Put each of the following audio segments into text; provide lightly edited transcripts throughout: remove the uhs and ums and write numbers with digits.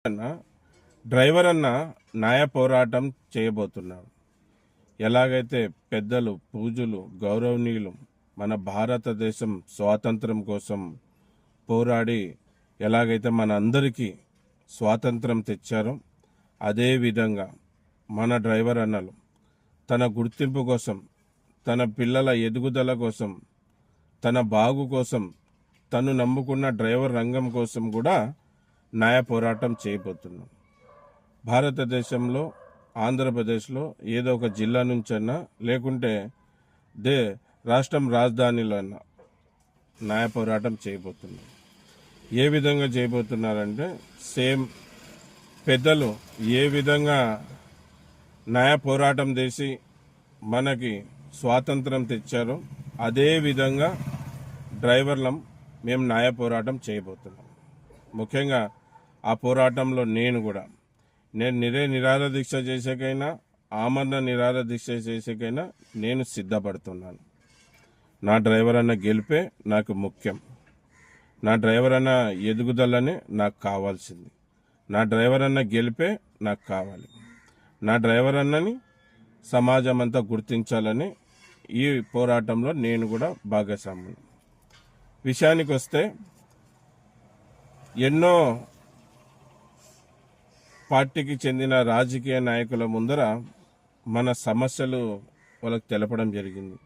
Driver అన్న న్యాయ పోరాటం చేయబోతున్నారు. ఎలాగైతే పెద్దలు, పూజలు, గౌరవనీయులు మన భారతదేశం స్వాతంత్రం కోసం పోరాడి ఎలాగైతే మన అందరికీ స్వాతంత్రం తెచ్చారో అదేవిధంగా మన డ్రైవర్ అన్నలు తన గుర్తింపు కోసం, తన పిల్లల ఎదుగుదల కోసం, తన బాగు కోసం, తను నమ్ముకున్న డ్రైవర్ రంగం కోసం కూడా న్యాయ పోరాటం చేయబోతున్నాం. భారతదేశంలో ఆంధ్రప్రదేశ్లో ఏదో ఒక జిల్లా నుంచన్నా లేకుంటే రాష్ట్రం రాజధానిలో అన్నా న్యాయ పోరాటం చేయబోతున్నాం. ఏ విధంగా చేయబోతున్నారంటే సేమ్ పెద్దలు ఏ విధంగా న్యాయ పోరాటం చేసి మనకి స్వాతంత్రం తెచ్చారో అదే విధంగా డ్రైవర్లం మేము న్యాయ పోరాటం చేయబోతున్నాం. ముఖ్యంగా ఆ పోరాటంలో నేను నిరాహార దీక్ష చేసేకైనా, ఆమరణ నిరాహార దీక్ష చేసేకైనా నేను సిద్ధపడుతున్నాను. నా డ్రైవర్ అన్న గెలిపే నాకు ముఖ్యం. నా డ్రైవర్ అన్న ఎదుగుదలనే నాకు కావాల్సింది. నా డ్రైవర్ అన్న గెలిపే నాకు కావాలి. నా డ్రైవర్ అన్నని సమాజం అంతా గుర్తించాలని ఈ పోరాటంలో నేను కూడా భాగస్వామిని. విషయానికి వస్తే ఎన్నో పార్టీకి చెందిన రాజకీయ నాయకుల ముందర మన సమస్యలు వాళ్ళకి తెలపడం జరిగింది.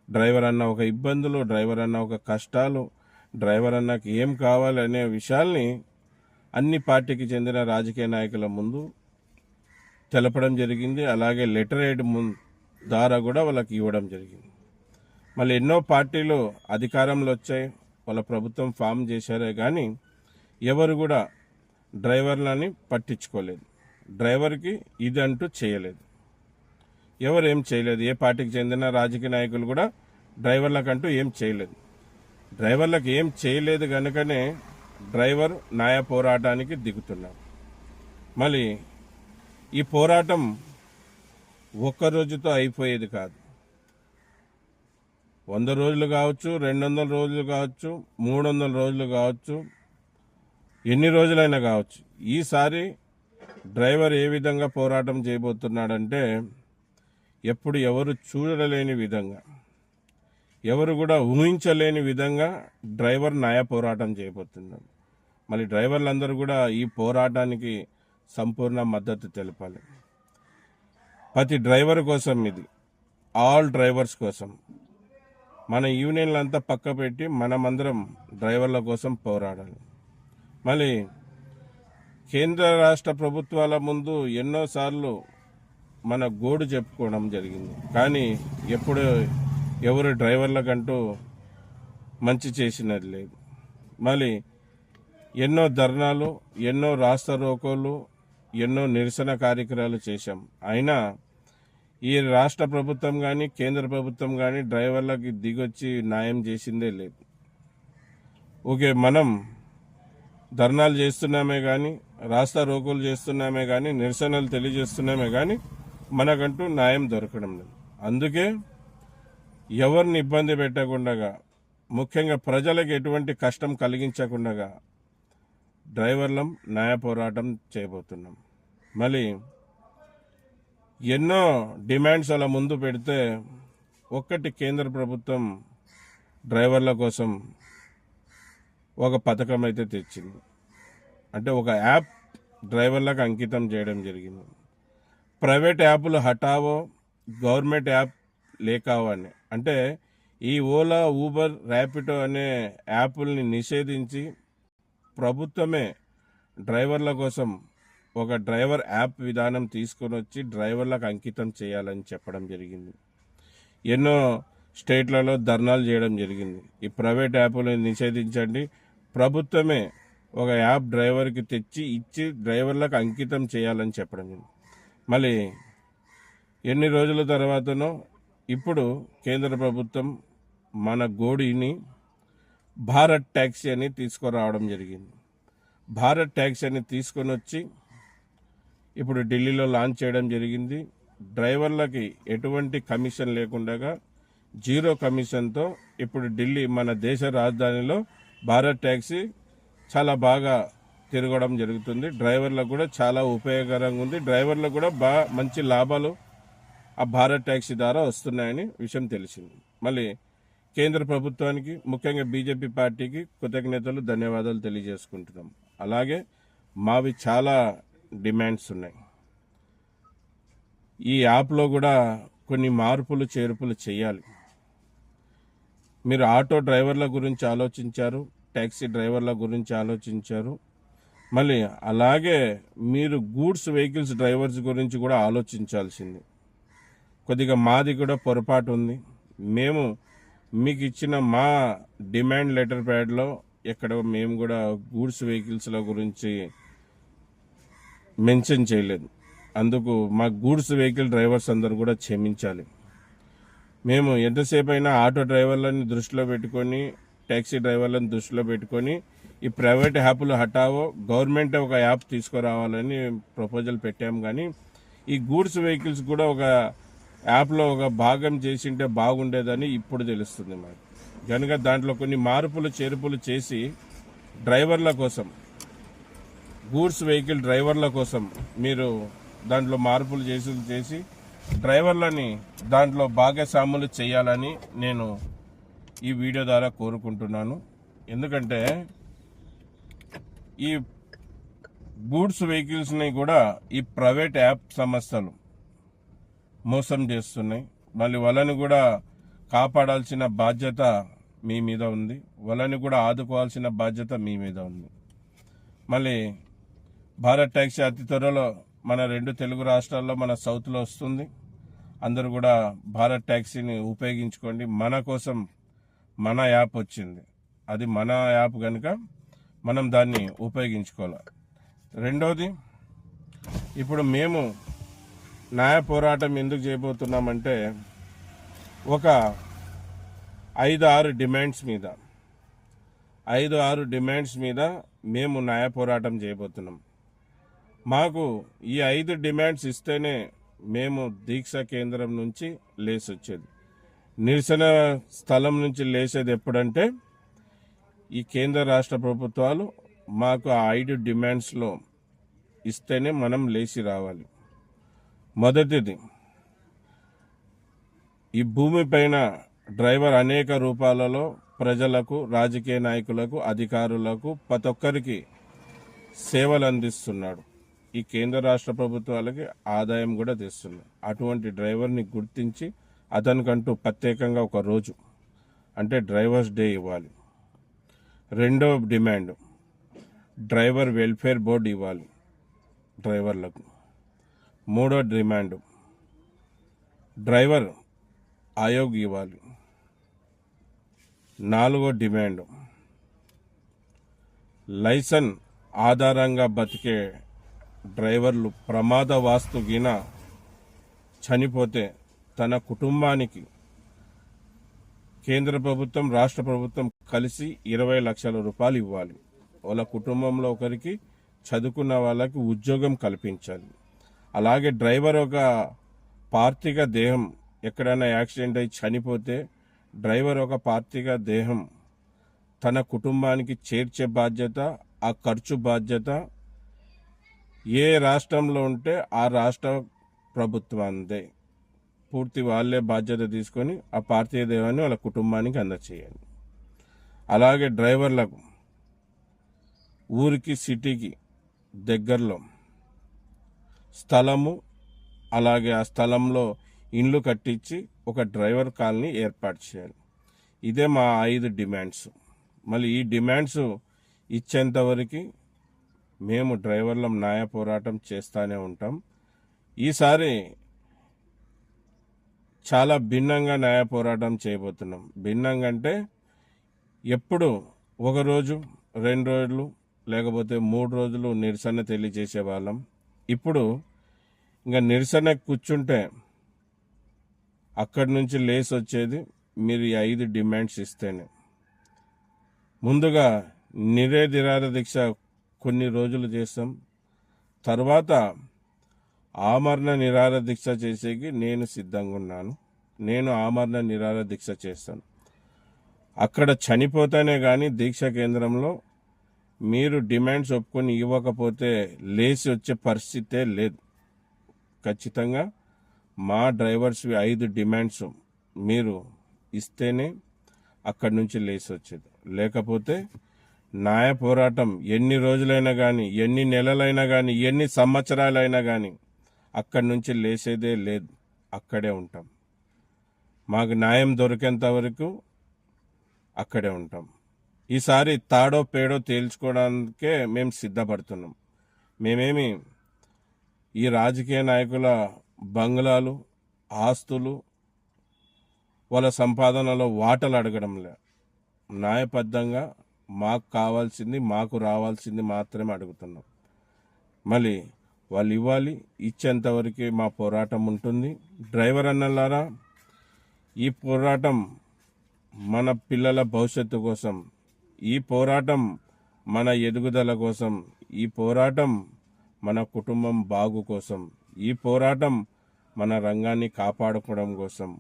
డ్రైవర్ అన్న ఒక ఇబ్బందులు, డ్రైవర్ అన్న ఒక కష్టాలు, డ్రైవర్ అన్నకి ఏం కావాలి అనే విషయాల్ని అన్ని పార్టీకి చెందిన రాజకీయ నాయకుల ముందు తెలపడం జరిగింది. అలాగే లెటర్ హెడ్ ద్వారా కూడా వాళ్ళకి ఇవ్వడం జరిగింది. మళ్ళీ ఎన్నో పార్టీలు అధికారంలో వచ్చాయి, వాళ్ళ ప్రభుత్వం ఫామ్ చేశారే కానీ ఎవరు కూడా డ్రైవర్లని పట్టించుకోలేదు. డ్రైవర్కి ఇది అంటూ చేయలేదు. ఎవరు ఏం చేయలేదు. ఏ పార్టీకి చెందిన రాజకీయ నాయకులు కూడా డ్రైవర్లకంటూ ఏం చేయలేదు. డ్రైవర్లకు ఏం చేయలేదు కనుకనే డ్రైవర్ న్యాయ పోరాటానికి దిగుతున్నారు. మళ్ళీ ఈ పోరాటం ఒక్క రోజుతో అయిపోయేది కాదు. 100 రోజులు కావచ్చు, 200 రోజులు కావచ్చు, 300 రోజులు కావచ్చు, ఎన్ని రోజులైనా కావచ్చు. ఈసారి డ్రైవర్ ఏ విధంగా పోరాటం చేయబోతున్నాడంటే ఎప్పుడు ఎవరు చూడలేని విధంగా, ఎవరు కూడా ఊహించలేని విధంగా డ్రైవర్ న్యాయ పోరాటం చేయబోతున్నాడు. మళ్ళీ డ్రైవర్లందరూ కూడా ఈ పోరాటానికి సంపూర్ణ మద్దతు తెలపాలి. ప్రతి డ్రైవర్ కోసం ఇది, ఆల్ డ్రైవర్స్ కోసం. మన యూనియన్లంతా పక్క పెట్టి మనమందరం డ్రైవర్ల కోసం పోరాడాలి. మళ్ళీ కేంద్ర రాష్ట్ర ప్రభుత్వాల ముందు ఎన్నోసార్లు మన గోడు చెప్పుకోవడం జరిగింది. కానీ ఎప్పుడు ఎవరు డ్రైవర్లకంటూ మంచి చేసినది లేదు. మళ్ళీ ఎన్నో ధర్నాలు, ఎన్నో రాస్తా రోకోలు, ఎన్నో నిరసన కార్యక్రమాలు చేశాం. అయినా ఈ రాష్ట్ర ప్రభుత్వం కానీ కేంద్ర ప్రభుత్వం కానీ డ్రైవర్లకి దిగొచ్చి న్యాయం చేసిందే లేదు. ఓకే, మనం ధర్నాలు చేస్తున్నామే కానీ, రాస్తా రోకోలు చేస్తున్నామే కానీ, నిరసనలు తెలియజేస్తున్నామే కానీ మనకంటూ న్యాయం దొరకడం లేదు. అందుకే ఎవరిని ఇబ్బంది పెట్టకుండా, ముఖ్యంగా ప్రజలకు ఎటువంటి కష్టం కలిగించకుండా డ్రైవర్లం న్యాయ పోరాటం చేయబోతున్నాం. మళ్ళీ ఎన్నో డిమాండ్స్ అలా ముందు పెడితే ఒక్కటి కేంద్ర ప్రభుత్వం డ్రైవర్ల కోసం ఒక పథకం అయితే తెచ్చింది. అంటే ఒక యాప్ డ్రైవర్లకు అంకితం చేయడం జరిగింది. ప్రైవేట్ యాప్లు హటావో, గవర్నమెంట్ యాప్ లేకావో అని. అంటే ఈ ఓలా, ఊబర్, ర్యాపిడో అనే యాప్ల్ని నిషేధించి ప్రభుత్వమే డ్రైవర్ల కోసం ఒక డ్రైవర్ యాప్ విధానం తీసుకొని వచ్చి డ్రైవర్లకు అంకితం చేయాలని చెప్పడం జరిగింది. ఎన్నో స్టేట్లలో ధర్నాలు చేయడం జరిగింది. ఈ ప్రైవేట్ యాప్లను నిషేధించండి, ప్రభుత్వమే ఒక యాప్ డ్రైవర్కి తెచ్చి ఇచ్చి డ్రైవర్లకు అంకితం చేయాలని చెప్పడం జరిగింది. మళ్ళీ ఎన్ని రోజుల తర్వాతనో ఇప్పుడు కేంద్ర ప్రభుత్వం మన గోడిని భారత్ ట్యాక్సీ అని తీసుకురావడం జరిగింది. భారత్ ట్యాక్సీ అని తీసుకొని వచ్చి ఇప్పుడు ఢిల్లీలో లాంచ్ చేయడం జరిగింది. డ్రైవర్లకి ఎటువంటి కమిషన్ లేకుండా 0 కమిషన్తో ఇప్పుడు ఢిల్లీ మన దేశ రాజధానిలో భారత్ ట్యాక్సీ చాలా బాగా తిరగడం జరుగుతుంది. డ్రైవర్లకు కూడా చాలా ఉపయోగకరంగా ఉంది. డ్రైవర్లకు కూడా మంచి లాభాలు ఆ భారత్ ట్యాక్సీ ద్వారా వస్తున్నాయని విషయం తెలిసింది. మళ్ళీ కేంద్ర ప్రభుత్వానికి, ముఖ్యంగా బీజేపీ పార్టీకి కృతజ్ఞతలు, ధన్యవాదాలు తెలియజేసుకుంటున్నాం. అలాగే మావి చాలా డిమాండ్స్ ఉన్నాయి. ఈ యాప్లో కూడా కొన్ని మార్పులు చేర్పులు చేయాలి. మీరు ఆటో డ్రైవర్ల గురించి ఆలోచించారు, ట్యాక్సీ డ్రైవర్ల గురించి ఆలోచించారు. మళ్ళీ అలాగే మీరు గూడ్స్ వెహికల్స్ డ్రైవర్స్ గురించి కూడా ఆలోచించాల్సింది. కొద్దిగా మాది కూడా పొరపాటు ఉంది. మేము మీకు ఇచ్చిన మా డిమాండ్ లెటర్ ప్యాడ్లో ఎక్కడ మేము కూడా గూడ్స్ వెహికల్స్ల గురించి మెన్షన్ చేయలేదు. అందుకు మా గూడ్స్ వెహికల్ డ్రైవర్స్ అందరూ కూడా క్షమించాలి. మేము ఎంతసేపు అయినా ఆటో డ్రైవర్లని దృష్టిలో పెట్టుకొని, ట్యాక్సీ డ్రైవర్లను దృష్టిలో పెట్టుకొని ఈ ప్రైవేట్ యాప్లు హటావో, గవర్నమెంట్ ఒక యాప్ తీసుకురావాలని ప్రపోజల్ పెట్టాము. కానీ ఈ గూడ్స్ వెహికల్స్ కూడా ఒక యాప్లో ఒక భాగం చేసింటే బాగుండేదని ఇప్పుడు తెలుస్తుంది మాకు. కనుక దాంట్లో కొన్ని మార్పులు చేర్పులు చేసి డ్రైవర్ల కోసం, గూడ్స్ వెహికల్ డ్రైవర్ల కోసం మీరు దాంట్లో మార్పులు చేసి డ్రైవర్లని దాంట్లో భాగస్వాములు చేయాలని నేను ఈ వీడియో ద్వారా కోరుకుంటున్నాను. ఎందుకంటే ఈ గూడ్స్ వెహికల్స్ని కూడా ఈ ప్రైవేట్ యాప్ సంస్థలు మోసం చేస్తున్నాయి. మళ్ళీ వాళ్ళని కూడా కాపాడాల్సిన బాధ్యత మీ మీద ఉంది. వాళ్ళని కూడా ఆదుకోవాల్సిన బాధ్యత మీ మీద ఉంది. మళ్ళీ భారత్ ట్యాక్సీ అతి త్వరలో మన 2 తెలుగు రాష్ట్రాల్లో, మన సౌత్లో వస్తుంది. అందరూ కూడా భారత్ ట్యాక్సీని ఉపయోగించుకోండి. మన కోసం మన యాప్ వచ్చింది, అది మన యాప్ కనుక మనం దాన్ని ఉపయోగించుకోవాలి. రెండోది, ఇప్పుడు మేము న్యాయ పోరాటం ఎందుకు చేయబోతున్నామంటే ఒక 5-6 డిమాండ్స్ మీద మేము న్యాయ పోరాటం చేయబోతున్నాం. మాకు ఈ 5 డిమాండ్స్ ఇస్తేనే మేము దీక్ష కేంద్రం నుంచి లేసొచ్చేది. నిరసన స్థలం నుంచి లేచేది ఎప్పుడంటే ఈ కేంద్ర రాష్ట్ర ప్రభుత్వాలు మాకు ఆ 5 డిమాండ్స్లో ఇస్తేనే మనం లేచి రావాలి. మొదటిది, ఈ భూమిపైన డ్రైవర్ అనేక రూపాలలో ప్రజలకు, రాజకీయ నాయకులకు, అధికారులకు, ప్రతి ఒక్కరికి సేవలు అందిస్తున్నాడు. ఈ కేంద్ర రాష్ట్ర ప్రభుత్వాలకి ఆదాయం కూడా తెస్తుంది. అటువంటి డ్రైవర్ని గుర్తించి అతనికంటూ ప్రత్యేకంగా ఒక రోజు, అంటే డ్రైవర్స్ డే ఇవ్వాలి. రెండవ డిమాండ్, డ్రైవర్ వెల్ఫేర్ బోర్డు ఇవ్వాలి డ్రైవర్లకు. మూడో డిమాండ్, డ్రైవర్ ఆయోగ్ ఇవ్వాలి. నాలుగో డిమాండ్, లైసెన్స్ ఆధారంగా బతికే డ్రైవర్లు ప్రమాదవశాత్తు చనిపోతే తన కుటుంబానికి కేంద్ర ప్రభుత్వం, రాష్ట్ర ప్రభుత్వం కలిసి 20 లక్షల రూపాయలు ఇవ్వాలి. వాళ్ళ కుటుంబంలో ఒకరికి, చదువుకున్న వాళ్ళకి ఉద్యోగం కల్పించాలి. అలాగే డ్రైవర్ ఒక పార్థిక దేహం ఎక్కడైనా యాక్సిడెంట్ అయి చనిపోతే డ్రైవర్ ఒక పార్థిక దేహం తన కుటుంబానికి చేర్చే బాధ్యత, ఆ ఖర్చు బాధ్యత ఏ రాష్ట్రంలో ఉంటే ఆ రాష్ట్ర ప్రభుత్వాందే. పూర్తి వాళ్ళే బాధ్యత తీసుకొని ఆ పార్థివ దేహాన్ని వాళ్ళ కుటుంబానికి అందచేయాలి. అలాగే డ్రైవర్లకు ఊరికి, సిటీకి దగ్గరలో స్థలము, అలాగే ఆ స్థలంలో ఇండ్లు కట్టించి ఒక డ్రైవర్ కాలనీ ఏర్పాటు చేయాలి. ఇదే మా 5 డిమాండ్స్. మళ్ళీ ఈ డిమాండ్స్ ఇచ్చేంతవరకు మేము డ్రైవర్ల న్యాయ పోరాటం చేస్తూనే ఉంటాం. ఈసారి చాలా భిన్నంగా న్యాయ పోరాటం చేయబోతున్నాం. భిన్నంగా అంటే ఎప్పుడు ఒకరోజు, 2 రోజులు, లేకపోతే 3 రోజులు నిరసన తెలియజేసే వాళ్ళం. ఇప్పుడు ఇంకా నిరసన కూర్చుంటే అక్కడి నుంచి లేసి వచ్చేది మీరు ఈ 5 డిమాండ్స్ ఇస్తేనే. ముందుగా నిరాహార దీక్ష కొన్ని రోజులు చేస్తాం. తర్వాత ఆమరణ నిరాహార దీక్ష చేసేకి నేను సిద్ధంగా ఉన్నాను. నేను ఆమరణ నిరాహార దీక్ష చేస్తాను. అక్కడ చనిపోతేనే కానీ దీక్ష కేంద్రంలో మీరు డిమాండ్స్ ఒప్పుకొని ఇవ్వకపోతే లేచి వచ్చే పరిస్థితే లేదు. ఖచ్చితంగా మా డ్రైవర్స్వి 5 డిమాండ్స్ మీరు ఇస్తేనే అక్కడి నుంచి లేచి వచ్చేది. లేకపోతే న్యాయ పోరాటం ఎన్ని రోజులైనా కానీ, ఎన్ని నెలలైనా కానీ, ఎన్ని సంవత్సరాలైనా కానీ అక్కడి నుంచి లేచేదే లేదు. అక్కడే ఉంటాం. మాకు న్యాయం దొరికేంత వరకు అక్కడే ఉంటాం. ఈసారి తాడో పేడో తేల్చుకోవడానికే మేము సిద్ధపడుతున్నాం. మేమేమి ఈ రాజకీయ నాయకుల బంగ్లాలు, ఆస్తులు, వాళ్ళ సంపాదనలో వాటలు అడగడం లే. న్యాయబద్ధంగా మాకు కావాల్సింది, మాకు రావాల్సింది మాత్రమే అడుగుతున్నాం. మళ్ళీ వాళ్ళు ఇవ్వాలి. ఇచ్చేంతవరకు మా పోరాటం ఉంటుంది. డ్రైవర్ అన్నలారా, ఈ పోరాటం మన పిల్లల భవిష్యత్తు కోసం, ఈ పోరాటం మన ఎదుగుదల కోసం, ఈ పోరాటం మన కుటుంబం బాగు కోసం, ఈ పోరాటం మన రంగాన్ని కాపాడుకోవడం కోసం.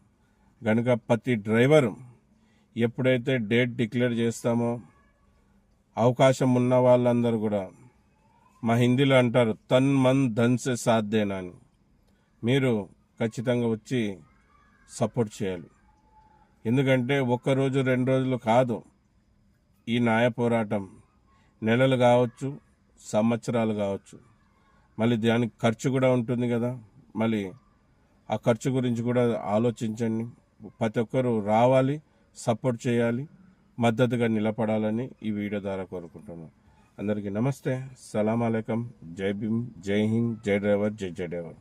కనుక ప్రతి డ్రైవర్ ఎప్పుడైతే డేట్ డిక్లేర్ చేస్తామో, అవకాశం ఉన్న వాళ్ళందరూ కూడా, మా హిందీలో అంటారు తన్ మన్ ధన్ సే సాథ్ దేనా అని, మీరు ఖచ్చితంగా వచ్చి సపోర్ట్ చేయాలి. ఎందుకంటే 1 రోజు 2 రోజులు కాదు ఈ న్యాయ పోరాటం, నెలలు కావచ్చు, సంవత్సరాలు కావచ్చు. మళ్ళీ దానికి ఖర్చు కూడా ఉంటుంది కదా. మళ్ళీ ఆ ఖర్చు గురించి కూడా ఆలోచించండి. ప్రతి ఒక్కరూ రావాలి, సపోర్ట్ చేయాలి, మద్దతుగా నిలబడాలని ఈ వీడియో ద్వారా కోరుకుంటున్నాను. అందరికీ నమస్తే, సలాం అలైకం, జై భీమ్, జై హింద్, జై డ్రైవర్, జై డ్రైవర్.